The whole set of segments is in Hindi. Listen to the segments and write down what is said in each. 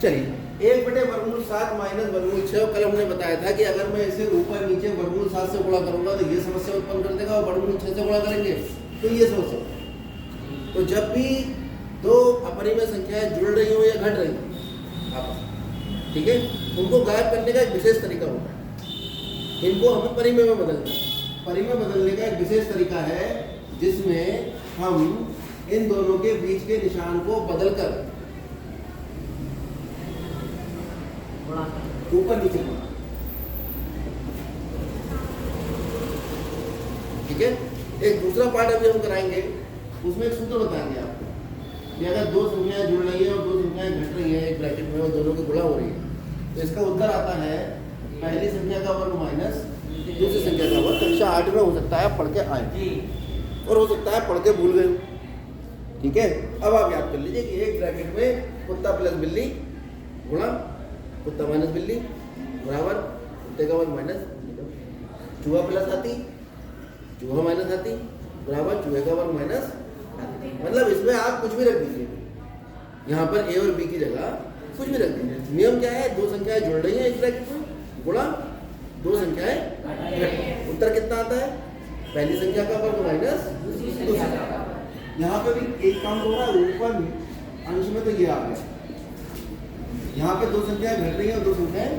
चलिए 1/7 माइनस वर्गमूल 6, कल हमने बताया था कि अगर मैं इसे ऊपर नीचे वर्गमूल 7 से गुणा करूंगा तो ये समस्या उत्पन्न कर देगा, और वर्गमूल 6 से गुणा करेंगे तो ये समस्या। तो जब भी दो अपरिमेय संख्याएं जुड़ रही हो या घट रही हो आपस, ठीक है, उनको गायब करने का एक विशेष तरीका होता है। इनको हमें परिमेय में बदलना है। परिमेय बदलने का एक विशेष तरीका है जिसमें हम इन दोनों के बीच के निशान को बदलकर ऊपर नीचे बढ़ा, ठीक है। एक दूसरा पार्ट अभी हम कराएंगे, उसमें एक सूत्र बताएंगे आपको कि अगर दो संख्याएं जुड़ रही है और दो संख्याएं घट रही है एक ब्रैकेट में और दोनों की गुणा हो रही है, तो इसका उत्तर आता है पहली संख्या का वर्ग माइनस दूसरी संख्या का वर्ग। कक्षा 8 में हो सकता है पढ़ के आए और हो सकता है पढ़ के भूल गए, ठीक है। अब आप याद कर लीजिए कि एक ब्रैकेट में कुत्ता प्लस बिल्ली गुणा कुत्ता माइनस बिल्ली बराबर कुत्ते का वर्ग माइनस चूहा प्लस हाथी चूहा माइनस हाथी बराबर चूहे का वर्ग माइनस हाथी। मतलब इसमें आप कुछ भी रख दीजिए, यहाँ पर ए और बी की जगह कुछ भी रख दीजिए। नियम क्या है, दो संख्याएं जुड़ रही हैं एक ब्रैकेट में गुणा दो संख्याएं घट, उत्तर कितना आता है पहली संख्या का वर्ग माइनस दूसरी। यहाँ पे भी एक काम हो रहा है, ऊपर अंश में तो ये आ गया, यहाँ पे दो संख्याएं घट रही हैं और दो संख्याएं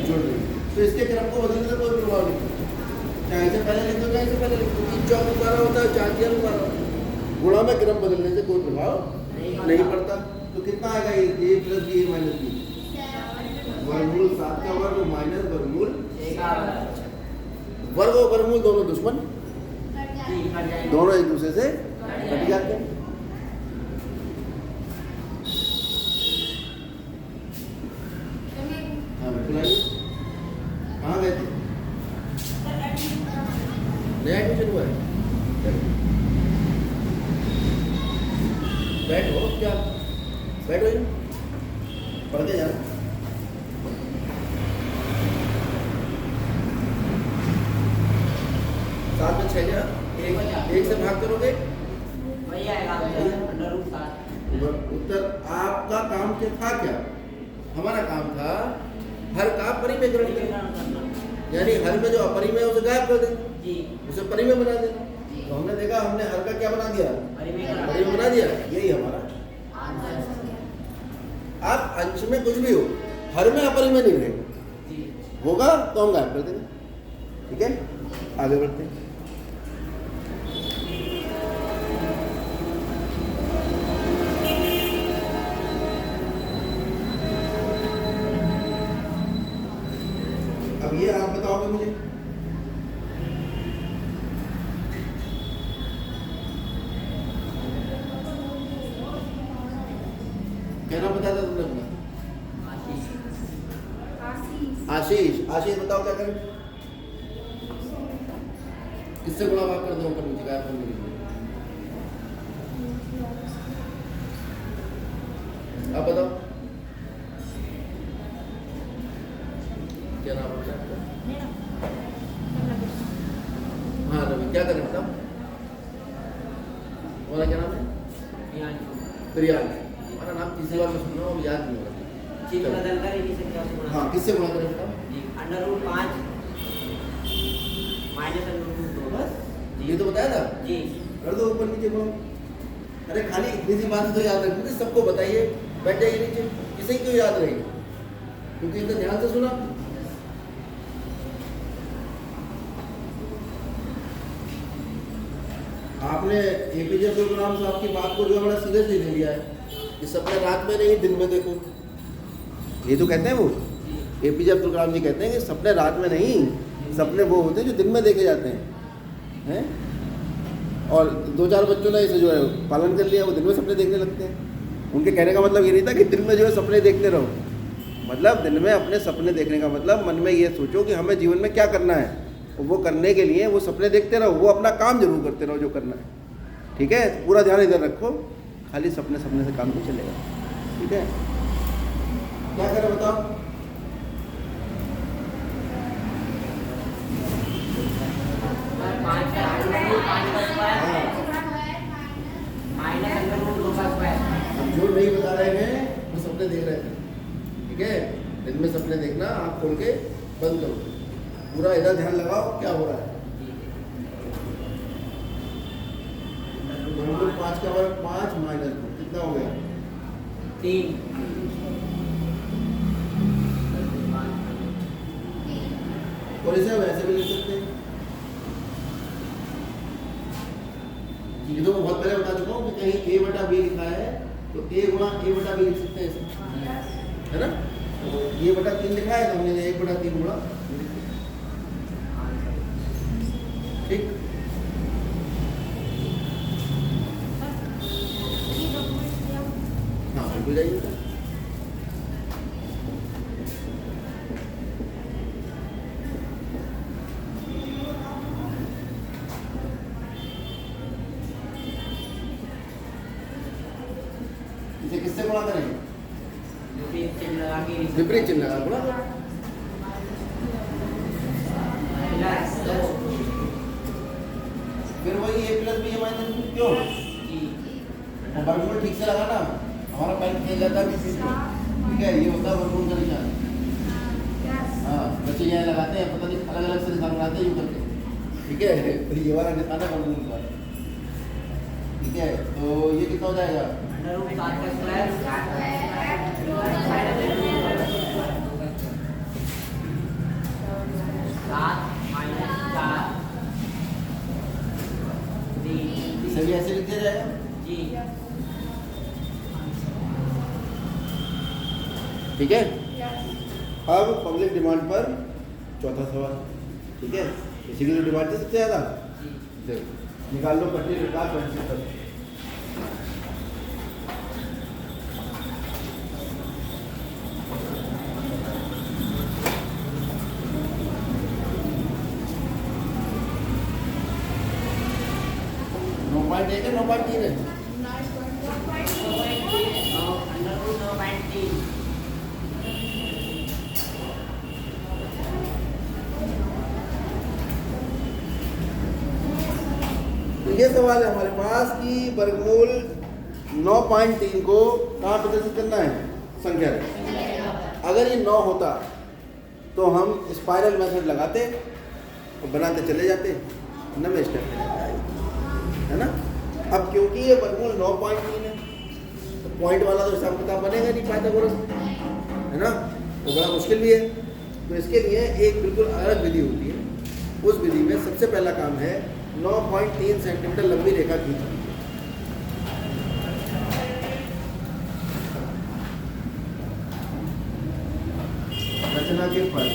जुड़ रही हैं, तो इसके क्रम को बदलने से कोई प्रभाव नहीं, चाहे इसे पहले लिख दो चाहे इसे पहले लिख दो। 3 चौक दोबारा होता है 4 4 दोबारा, गुणा में क्रम बदलने से कोई प्रभाव नहीं पड़ता। तो कितना आएगा ये प्लस बी माइनस बी, वर्गमूल 7 का वर्ग माइनस वर्गमूल वर्ग और वर्गमूल दोनों दुश्मन, दोनों एक दूसरे से कट जाते हैं। कहाँ गए थे? नया एडमिशन हुआ है, बैठो क्या बैठो ही पढ़ के जाना। सात में 6 एक से भाग करोगे उत्तर। आपका काम क्या था, क्या हमारा काम था हर का परिमेय करना, यानी हर में जो अपरिमेय है उसे गायब कर देना, उसे परिमेय बना देना। तो हमने देखा हमने हर का क्या बना दिया, परिमेय बना दिया, यही हमारा। आप अंश में कुछ भी हो, हर में अपरिमेय नहीं रहेगा, होगा तो हम गायब कर देंगे, ठीक है। आगे बढ़ते हैं। अब ये आप बताओगे मुझे, क्या नाम बताया था तुमने अपना? आशीष। आशीष बताओ क्या करें, किससे गुणा भाग कर दो ऊपर नीचे गायब करने के लिए? आप बताओ क्या नाम है आपका? हाँ रवि, क्या करें बताओ, बोला क्या नाम है? प्रियांक। हमारा नाम तीसरी बार में सुना और याद नहीं होगा। हाँ किससे गुणा करें बताओ? √5 -√2 ये तो बताया था जी, कर दो ऊपर नीचे गुणा। अरे खाली इतनी सी बात तो याद रखनी, सबको बताइए, बैठ जाइए नीचे, किसे क्यों याद रहेगी, क्योंकि इतना ध्यान से सुना। आपने एपीजे अब्दुल कलाम साहब की बात को जो बड़ा सीरियसली ले लिया है कि सपने रात में नहीं दिन में देखो, ये तो कहते हैं वो एपीजे अब्दुल कलाम जी कहते हैं कि सपने रात में नहीं, सपने वो होते हैं जो दिन में देखे जाते हैं। और 2-4 बच्चों ने इसे जो है पालन कर लिया, वो दिन में सपने देखने लगते हैं। उनके कहने का मतलब ये नहीं था कि दिन में जो है सपने देखते रहो, मतलब दिन में अपने सपने देखने का मतलब मन में ये सोचो कि हमें जीवन में क्या करना है, वो करने के लिए वो सपने देखते रहो, वो अपना काम जरूर करते रहो जो करना है, ठीक है। पूरा ध्यान इधर रखो, खाली सपने से काम नहीं चलेगा, ठीक है। क्या करें बताओ? हम जो नहीं बता रहे हैं वो सपने देख रहे थे, ठीक है, दिन में सपने देखना, आँख खोल के बंद करो, पूरा इधर ध्यान लगाओ क्या हो रहा है। 5 का वर्ग 5 माइनस 2 कितना हो गया 3। और इसे वैसे भी लिख सकते हैं। ये तो मैं बहुत पहले बता चुका हूँ कि कहीं a बटा b लिखा है तो a गुणा a बटा b लिख सकते हैं इसे, है ना। तो ये बटा 3 लिखा है तो हमने 1 बटा 3 गुणा, ठीक। हाँ बिल्कुल जाइए। इसे किससे गुणा करेंगे, विपरीत चिन्ह लगा के विपरीत चिन्ह लगा गुणा। फिर वही a plus B minus B क्यों, और वर्गमूल ठीक से लगाना, हमारा पेन खेल जाता है बीच में, ठीक है। ये होता है वर्गमूल का निशान। हाँ बच्चे यहाँ लगाते हैं, पता नहीं अलग अलग से निशान बनाते हैं यूँ करके, ठीक है। तो ये वाला निशान है वर्गमूल का, ठीक है। तो ये कितना हो जाएगा सभी ऐसे लिख दिया जाएगा जी। ठीक है। अब पब्लिक डिमांड पर चौथा सवाल, ठीक है। इसी की जो डिमांड थी सबसे ज्यादा, निकाल लो पट्टी निकाल पेंसिल पर। पॉइंट 1 है 9.3 है। तो ये सवाल है हमारे पास कि वर्गमूल 9.3 को कहाँ प्रदर्शित करना है, संख्या में। अगर ये 9 होता तो हम स्पाइरल मेथड लगाते और बनाते चले जाते, नवे स्टेप है ना। अब क्योंकि ये वर्गमूल 9.3 है तो पॉइंट वाला तो हिसाब किताब बनेगा नहीं पाइथागोरस, है ना, तो बड़ा मुश्किल भी है। तो इसके लिए एक बिल्कुल अलग विधि होती है। उस विधि में सबसे पहला काम है 9.3 सेंटीमीटर लंबी रेखा खींचना। रचना के फल,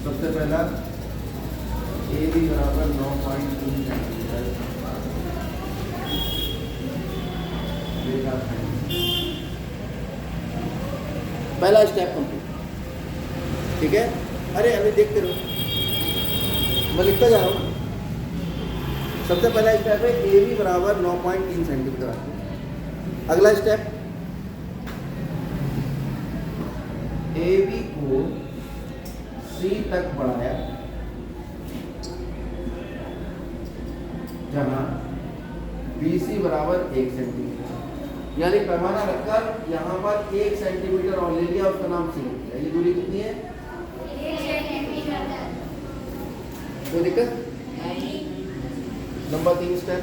सबसे पहला ए बी बराबर 9.3 सेंटीमीटर पहला स्टेप कंप्लीट, ठीक है। अरे अभी देखते रहो, मैं लिखता जा रहा हूँ। सबसे पहला स्टेप है ए बी बराबर 9.3 सेंटीमीटर। अगला स्टेप ए बी को सी तक बढ़ाया, जहाँ बी सी बराबर 1 सेंटीमीटर, यानी पैमाना रखकर यहाँ पर 1 सेंटीमीटर और ले लिया, उसका नाम सी लिख दिया। ये दूरी कितनी है, 1 सेंटीमीटर। कोई दिक्कत। नंबर 3 स्टेप,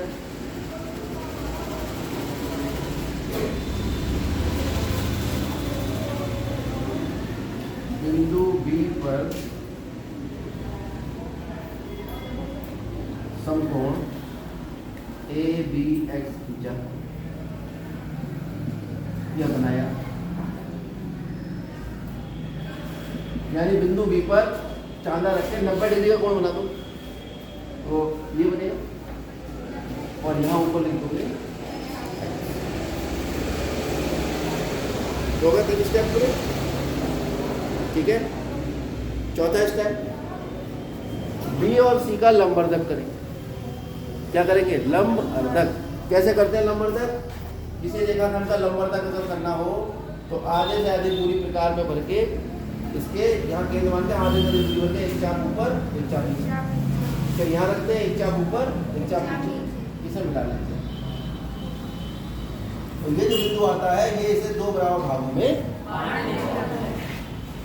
बिंदु बी पर समकोण ए बी एक्स खींचा, यह बनाया, यानी बिंदु बी पर चांदा रख के 90 डिग्री का कोण बना दो, तो ये बनेगा। और यहाँ ऊपर लिख दोगे, हो गया 3 स्टेप पूरे, ठीक है। चौथा स्टेप बी और सी का लंबवर्धक करेंगे। क्या करेंगे, लंब अर्धक। कैसे करते हैं लंबवर्धक, किसी रेखाखंड का लंबवर्धक अगर करना हो तो आधे से आधी दूरी प्रकार में भर के इसके यहाँ केंद्र मानते हैं, आधे से आधी दूरी भर के एक चाप ऊपर एक चाप नीचे, फिर यहाँ रखते हैं एक चाप ऊपर एक चाप नीचे, इसे मिला लेते हैं। तो ये जो बिंदु आता है ये इसे दो बराबर भागों में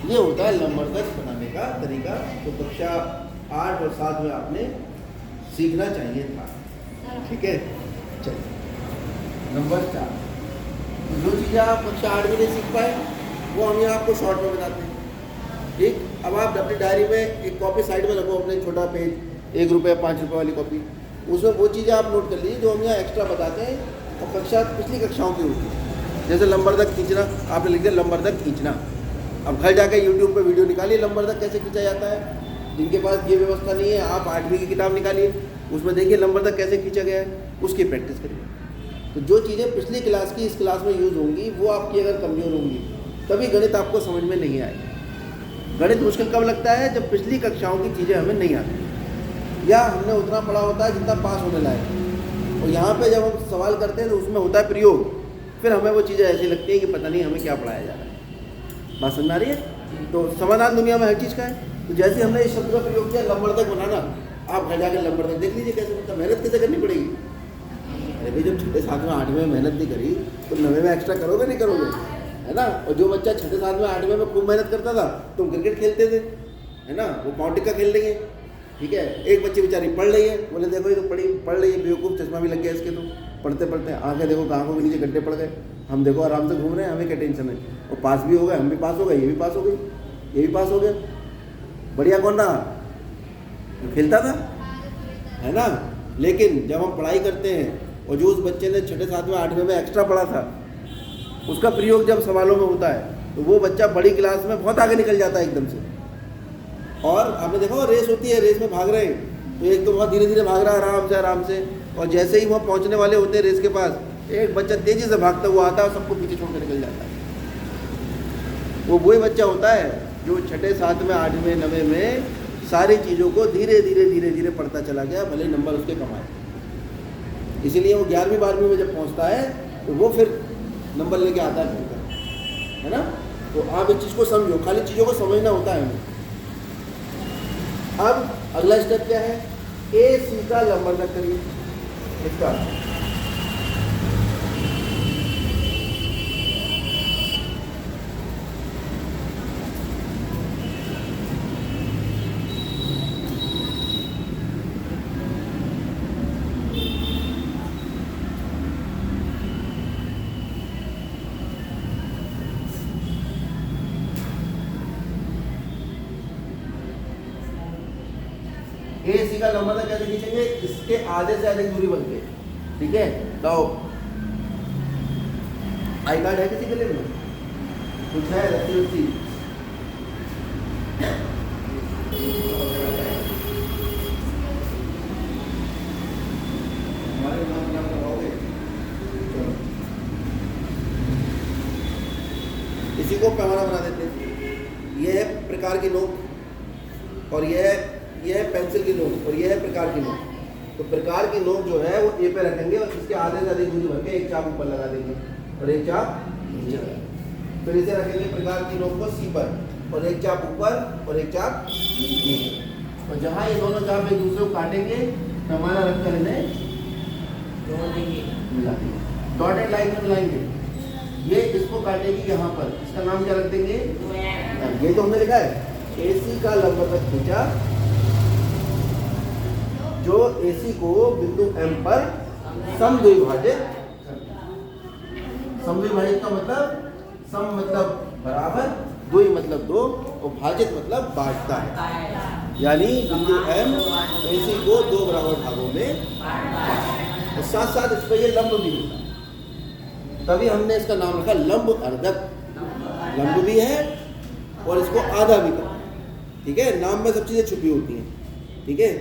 ये होता है लंबवर्धक बनाने का तरीका। तो कक्षा 8 और 7 में आपने सीखना चाहिए था। ठीक है, चलिए नंबर 4। जो चीज़ें आप कक्षा 8 में नहीं सीख पाए वो हम यहाँ आपको शॉर्ट में बताते हैं। ठीक, अब आप अपनी डायरी में एक कॉपी साइड में रखो, अपने छोटा पेज, 1 रुपये 5 रुपये वाली कॉपी, उसमें वो चीज़ें आप नोट कर लीजिए जो हम यहाँ एक्स्ट्रा बताते हैं और कक्षा पिछली कक्षाओं की होती है। जैसे लंबवर्धक खींचना, आपने लिख दिया लंबवर्धक खींचना। अब घर जाकर यूट्यूब पे वीडियो निकालिए लंबवर्धक कैसे खींचा जाता है। जिनके पास ये व्यवस्था नहीं है आप 8वीं की किताब निकालिए, उसमें देखिए लंबवर्धक कैसे खींचा गया है, उसकी प्रैक्टिस करिए। तो जो चीज़ें पिछली क्लास की इस क्लास में यूज़ होंगी वो आपकी अगर कमज़ोर होंगी तभी गणित आपको समझ में नहीं आएगी। गणित मुश्किल कब लगता है? जब पिछली कक्षाओं की चीज़ें हमें नहीं आती या हमने उतना पढ़ा होता है जितना पास होने लायक। और यहाँ पे जब हम सवाल करते हैं तो उसमें होता है प्रयोग, फिर हमें वो चीज़ें ऐसी लगती है कि पता नहीं हमें क्या पढ़ाया जा रहा है। बात समझ आ रही है? तो समाधान दुनिया में हर चीज़ का है। तो जैसे हमने इस शब्द का प्रयोग किया लंबवर्धक बनाना, आप घर जाकर लंबवर्धक देख लीजिए कैसे बनता। मेहनत कैसे करनी पड़ेगी? अरे भाई जब 6, 7, 8 में मेहनत नहीं करी तो 9 में एक्स्ट्रा करोगे नहीं करोगे, है ना। और जो बच्चा 6, 7, 8 में खूब मेहनत करता था तुम क्रिकेट खेलते थे, है ना, वो पाउंटिका खेल रही है। ठीक है, एक बच्ची बेचारी पढ़ रही है, बोले देखो ये तो पढ़ रही है बेवकूफ़, चश्मा भी लग गया इसके, तो पढ़ते पढ़ते आंखें देखो आंखों के नीचे गड्ढे पड़ गए। हम देखो आराम से घूम रहे हैं, हमें क्या टेंशन है। और पास भी हो गए, हम भी पास हो गए, ये भी पास हो गई, ये भी पास हो गया। बढ़िया कौन रहा? जो खेलता था, है ना। लेकिन जब हम पढ़ाई करते हैं और जो उस बच्चे ने 6, 7, 8 में एक्स्ट्रा पढ़ा था उसका प्रयोग जब सवालों में होता है तो वो बच्चा बड़ी क्लास में बहुत आगे निकल जाता है एकदम से। और आपने देखा रेस होती है, रेस में भाग रहे हैं तो एक तो बहुत धीरे धीरे भाग रहा है आराम से, और जैसे ही वहाँ पहुँचने वाले होते हैं रेस के पास, एक बच्चा तेज़ी से भागता हुआ आता है और सबको पीछे छोड़ कर निकल जाता है। वो वही बच्चा होता है जो 6, 7, 8, 9 में सारी चीज़ों को धीरे धीरे पढ़ता चला गया, भले नंबर उसके कमाए। इसीलिए वो 11वीं 12वीं में जब पहुंचता है तो वो फिर नंबर लेके आता है ना। तो आप इस चीज़ को समझो, खाली चीज़ों को समझना होता है हमें। अब अगला स्टेप क्या है? ए सी का लंबवर्धक करिए। इसका AC का लंबवर्धक कैसे खींचेंगे? इसके आधे से अधिक दूरी बन के। ठीक है, तो आई कार्ड है किसी के लिए? कुछ है रस्सी? हमारे नाम करवाओगे? इसी को पैमाना बना देते हैं। यह है प्रकार की नोक और यह है पेंसिल की नोक और यह है प्रकार की नोक। तो प्रकार की नोक जो है वो ए पे रखेंगे और इसके आधे से अधिक दूरी भर के एक चाप ऊपर लगा देंगे और एक चाप नीचे। फिर इसे रखेंगे प्रकार की नोक को सी पर और एक चाप ऊपर और एक चाप नीचे। और जहाँ ये दोनों चाप एक दूसरे को काटेंगे पैमाना रखकर इन्हें मिला देंगे, डॉटेड लाइन में मिलाएंगे। ये इसको काटेगी यहाँ पर, इसका नाम क्या रख देंगे? ये तो हमने लिखा है AC का लंबवर्धक खींचा जो AC को बिंदु M पर समद्विभाजित। समद्विभाजित का मतलब सम मतलब बराबर, द्वि मतलब 2 और भाजित मतलब बांटता है। यानी बिंदु M AC को 2 बराबर भागों में और साथ साथ इस पर ये लंब भी होता है, तभी हमने इसका नाम रखा लंब अर्धक। लंब भी है और इसको आधा भी करता है। ठीक है, नाम में सब चीज़ें छुपी होती हैं। ठीक है,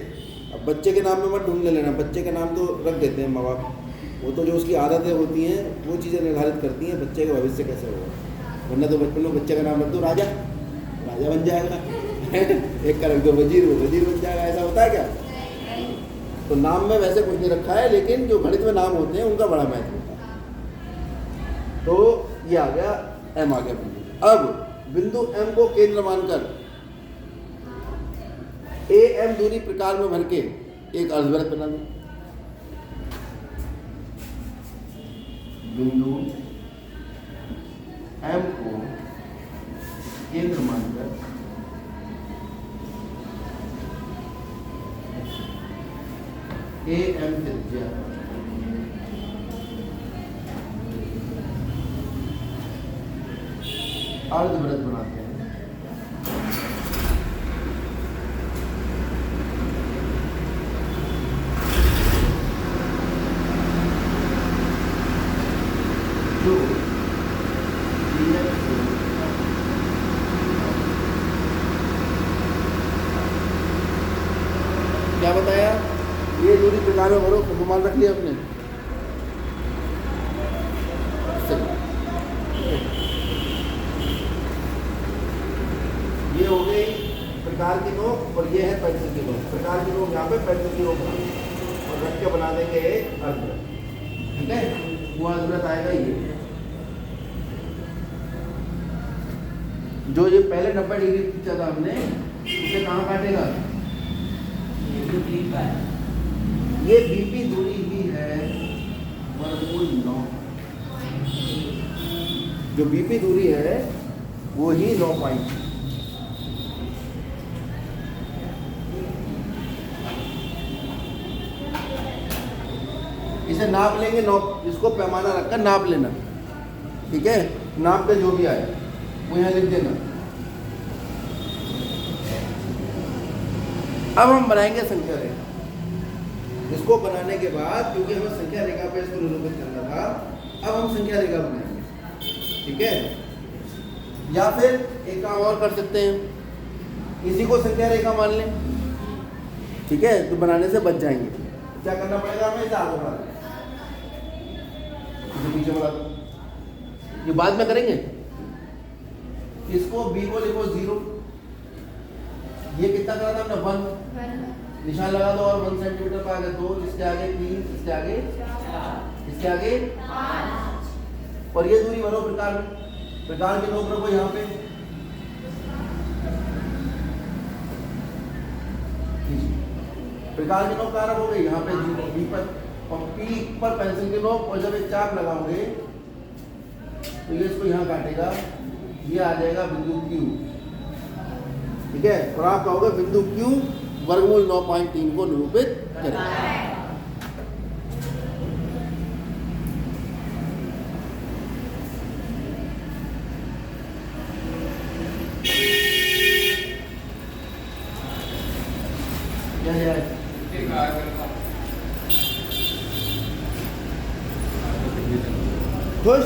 अब बच्चे के नाम में मत ढूंढ लेना, बच्चे का नाम तो रख देते हैं माँ बाप, वो तो जो उसकी आदतें होती हैं वो चीज़ें निर्धारित करती हैं बच्चे का भविष्य कैसे होगा। वरना तो बचपन में बच्चे का नाम रख दो राजा बन जाएगा एक का रख दो वजीर, वो वजीर बन जाएगा। ऐसा होता है क्या? तो नाम में वैसे कुछ नहीं रखा है, लेकिन जो गणित में नाम होते हैं उनका बड़ा महत्व होता है। तो ये आ गया M आ गया बिंदु। अब बिंदु M को केंद्र मानकर AM दूरी प्रकार में भर के एक अर्धवृत्त बना दो। बिंदु M को केंद्र मानकर AM त्रिज्या अर्धवृत्त बनाते हैं। जो क्या बताया, ये दूरी प्रकार में भरो, अनुमान रख लिया आपने। ये हो गई प्रकार की नोक और ये है पेंसिल की नोक। प्रकार की नोक यहाँ पे, पेंसिल की नोक और रख के बना देंगे एक अर्धवृत्त। ठीक है, वो अर्धवृत्त आएगा ये, जो ये पहले 90 डिग्री खींचा था हमने, उसे कहाँ काटेगा? ये बीपी दूरी ही है वर्गमूल 9। जो बीपी दूरी है वो ही 9 पॉइंट। इसे नाप लेंगे, इसको पैमाना रखकर नाप लेना। ठीक है, नाप के जो भी आए वो यहाँ लिख देना। अब हम बनाएंगे संख्या रेखा। इसको बनाने के बाद, क्योंकि हमें संख्या रेखा पे इसको निरूपित करना था, अब हम संख्या रेखा बनाएंगे। ठीक है, या फिर एक काम और कर सकते हैं, इसी को संख्या रेखा मान लें। ठीक है, तो बनाने से बच जाएंगे। क्या करना पड़ेगा हमें? इसे आगे बढ़ा, इसे पीछे बढ़ा दो, ये बाद में करेंगे। इसको बी को लिखो 0। ये कितना करा था हमने? 1 निशान लगा दो और 1 सेंटीमीटर पर आ गया 2, इसके आगे 3, इसके आगे 4, इसके आगे 5। और ये दूरी भरो प्रकार में। प्रकार की नोक रखो यहाँ पे, प्रकार की नोक कहाँ रखोगे? यहाँ पे बी पर, और पी पर पेंसिल की नोक, और जब एक चाप लगाओगे तो ये इसको यहाँ काटेगा, ये आ जाएगा बिंदु Q। ठीक है, और आप कहोगे बिंदु Q वर्गमूल 9.3 को निरूपित करें। खुश?